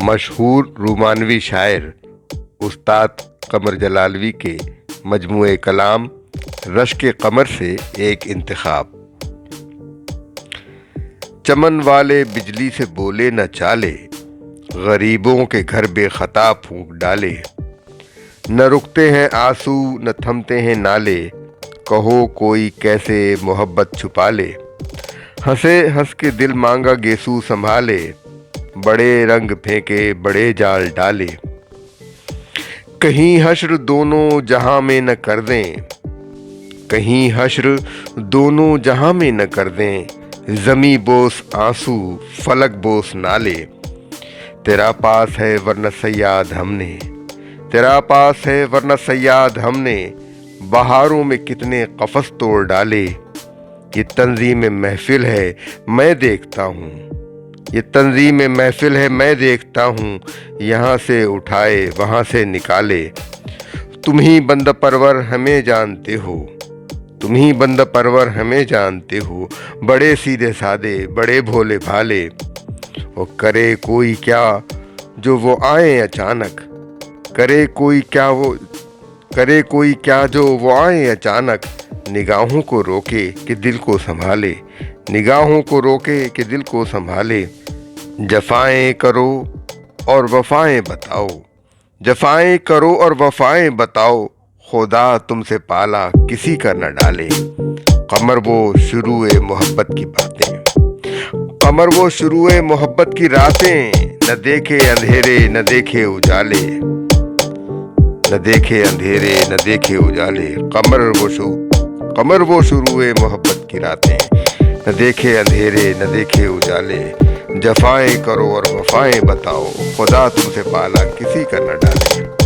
مشہور رومانوی شاعر استاد قمر جلالوی کے مجموعہ کلام رشک قمر سے ایک انتخاب۔ چمن والے بجلی سے بولے نہ چالے، غریبوں کے گھر بے خطا پھونک ڈالے۔ نہ رکتے ہیں آنسو نہ تھمتے ہیں نالے، کہو کوئی کیسے محبت چھپا لے۔ ہنسے ہنس کے دل مانگا گیسو سنبھالے، بڑے رنگ پھینکے بڑے جال ڈالے۔ کہیں حشر دونوں جہاں میں نہ کر دیں، کہیں حشر دونوں جہاں میں نہ کر دیں، زمیں بوس آنسو فلک بوس نالے۔ تیرا پاس ہے ورنہ صیاد ہم نے، تیرا پاس ہے ورنہ صیاد ہم نے، بہاروں میں کتنے قفس توڑ ڈالے۔ یہ تنظیم محفل ہے میں دیکھتا ہوں، یہ تنظیم محفل ہے میں دیکھتا ہوں، یہاں سے اٹھائے وہاں سے نکالے۔ تم ہی بندہ پرور ہمیں جانتے ہو، تم ہی بندہ پرور ہمیں جانتے ہو، بڑے سیدھے سادے بڑے بھولے بھالے۔ وہ کرے کوئی کیا جو وہ آئیں اچانک، کرے کوئی کیا جو وہ آئیں اچانک، نگاہوں کو روکے کہ دل کو سنبھالے، نگاہوں کو روکے کہ دل کو سنبھالے۔ جفائیں کرو اور وفائیں بتاؤ، جفائیں کرو اور وفائیں بتاؤ، خدا تم سے پالا کسی کا نہ ڈالے۔ قمر وہ شروع محبت کی باتیں، قمر وہ شروع محبت کی راتیں، نہ دیکھے اندھیرے نہ دیکھے اجالے، نہ دیکھے اندھیرے نہ دیکھے اجالے۔ قمر وہ شروع محبت کی راتیں، نہ دیکھے اندھیرے نہ دیکھے اجالے۔ جفائیں کرو اور وفائیں بتاؤ، خدا تم سے پالا کسی کا نہ ڈالے۔